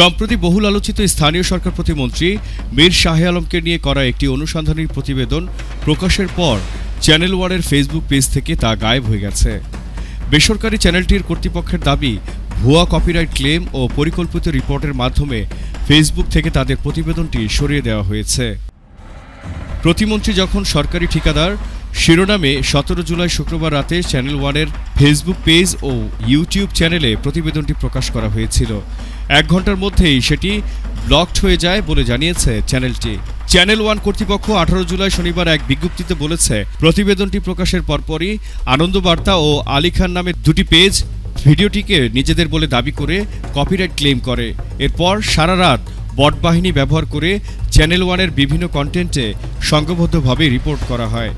সম্প্রতি বহুল আলোচিত স্থানীয় সরকার প্রতিমন্ত্রী মীর শাহে আলমকে নিয়ে করা একটি অনুসন্ধানী প্রতিবেদন প্রকাশের পর চ্যানেল ওয়ানের ফেসবুক পেজ থেকে তা গায়েব হয়ে গেছে। বেসরকারি চ্যানেলটির কর্তৃপক্ষের দাবি, ভুয়া কপিরাইট ক্লেম ও পরিকল্পিত রিপোর্টের মাধ্যমে ফেসবুক থেকে তাদের প্রতিবেদনটি সরিয়ে দেওয়া হয়েছে। প্রতিমন্ত্রী যখন সরকারি ঠিকাদার শিরোনামে ১৭ জুলাই শুক্রবার রাতে চ্যানেল ওয়ানের ফেসবুক পেজ ও ইউটিউব চ্যানেলে প্রতিবেদনটি প্রকাশ করা হয়েছিল। ১ ঘন্টার মধ্যেই সেটি ব্লকড হয়ে যায় বলে জানিয়েছে চ্যানেলটি। চ্যানেল ওয়ান কর্তৃপক্ষ ১৮ জুলাই শনিবার এক বিজ্ঞপ্তিতে বলেছে, প্রতিবেদনটি প্রকাশের পরপরই আনন্দবার্তা ও আলী খান নামে দুটি পেজ ভিডিওটিকে নিজেদের বলে দাবি করে কপিরাইট ক্লেম করে। এরপর সারা রাত বট বাহিনী ব্যবহার করে চ্যানেল ওয়ানের বিভিন্ন কন্টেন্টে সংঘবদ্ধভাবে রিপোর্ট করা হয়।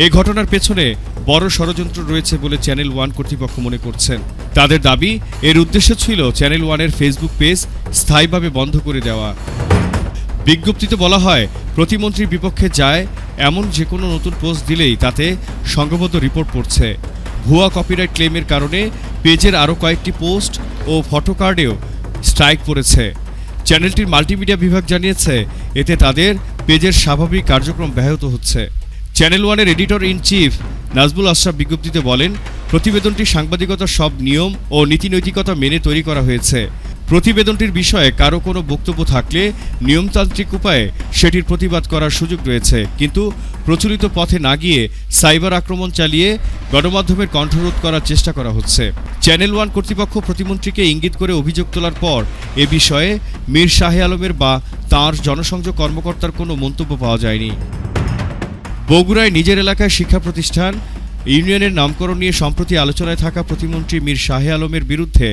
এই ঘটনার পেছনে বড় ষড়যন্ত্র রয়েছে বলে চ্যানেল ওয়ান কর্তৃপক্ষ মনে করছেন। তাদের দাবি, এর উদ্দেশ্য ছিল চ্যানেল ওয়ানের ফেসবুক পেজ স্থায়ীভাবে বন্ধ করে দেওয়া। বিজ্ঞপ্তিতে বলা হয়, প্রতিমন্ত্রীর বিপক্ষে যায় এমন যে কোনো নতুন পোস্ট দিলেই তাতে সংঘবদ্ধ রিপোর্ট পড়ছে। ভুয়া কপিরাইট ক্লেমের কারণে পেজের আরও কয়েকটি পোস্ট ও ফটোকার্ডেও স্ট্রাইক পড়েছে। চ্যানেলটির মাল্টিমিডিয়া বিভাগ জানিয়েছে, এতে তাদের পেজের স্বাভাবিক কার্যক্রম ব্যাহত হচ্ছে। চ্যানেল ওয়ানের editor in chief Nazmul Ashraf বিজ্ঞপ্তিতে বলেন, প্রতিবেদনটি সাংবাদিকতার সব নিয়ম ও নীতিনৈতিকতা মেনে তৈরি করা হয়েছে। প্রতিবেদনটির বিষয়ে কারো কোনো বক্তব্য থাকলে নিয়মতান্ত্রিক উপায়ে সেটির প্রতিবাদ করার সুযোগ রয়েছে, কিন্তু প্রচলিত পথে না গিয়ে সাইবার আক্রমণ চালিয়ে গণমাধ্যমের কণ্ঠরোধ করার চেষ্টা করা হচ্ছে। চ্যানেল ওয়ান কর্তৃপক্ষ প্রতিমন্ত্রীকে ইঙ্গিত করে অভিযোগ তোলার পর এ বিষয়ে মীর শাহে আলমের বা তাঁর জনসংযোগ কর্মকর্তার কোনো মন্তব্য পাওয়া যায়নি। বগুড়ায় নিজের এলাকায় শিক্ষা প্রতিষ্ঠান ইউনিয়নের নামকরণ নিয়ে সম্প্রতি আলোচনায় থাকা প্রতিমন্ত্রী মীর শাহে আলমের বিরুদ্ধে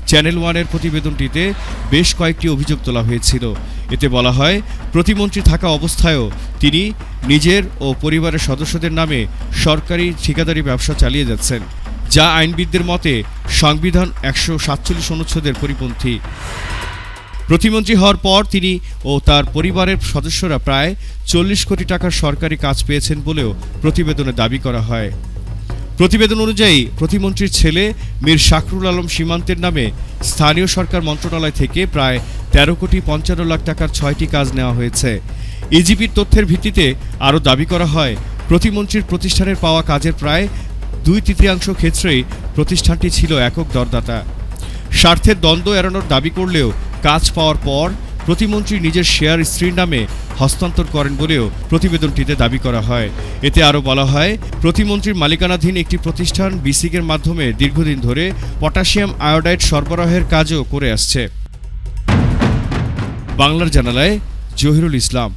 চ্যানেল ওয়ানের প্রতিবেদনটিতে বেশ কয়েকটি অভিযোগ তোলা হয়েছিল। এতে বলা হয়, প্রতিমন্ত্রী থাকা অবস্থায়ও তিনি নিজের ও পরিবারের সদস্যদের নামে সরকারি ঠিকাদারি ব্যবসা চালিয়ে যাচ্ছেন, যা আইনবিদদের মতে সংবিধান ১৪৭ অনুচ্ছেদের পরিপন্থী। প্রতিমন্ত্রী হওয়ার পর তিনি ও তার পরিবারের সদস্যরা প্রায় ৪০ কোটি টাকার সরকারি কাজ পেয়েছেন বলেও প্রতিবেদনে দাবি করা হয়। প্রতিবেদন অনুযায়ী প্রতিমন্ত্রীর ছেলে মীর শাকরুল আলম সীমান্তের নামে স্থানীয় সরকার মন্ত্রণালয় থেকে প্রায় ১৩ কোটি ৫৫ লাখ টাকার ৬টি কাজ নেওয়া হয়েছে। ইজিপির তথ্যের ভিত্তিতে আরও দাবি করা হয়, প্রতিমন্ত্রীর প্রতিষ্ঠানের পাওয়া কাজের প্রায় ২/৩ ক্ষেত্রেই প্রতিষ্ঠানটি ছিল একক দরদাতা। স্বার্থের দ্বন্দ্ব এড়ানোর দাবি করলেও কাজ পাওয়ার পর প্রতিমন্ত্রী নিজের শেয়ার স্ত্রীর নামে হস্তান্তর করেন বলেও প্রতিবেদনটিতে দাবি করা হয়। এতে আরও বলা হয়, প্রতিমন্ত্রীর মালিকানাধীন একটি প্রতিষ্ঠান বিসিকের মাধ্যমে দীর্ঘদিন ধরে পটাশিয়াম আয়োডাইড সরবরাহের কাজও করে আসছে। বাংলার জানালায় জহিরুল ইসলাম।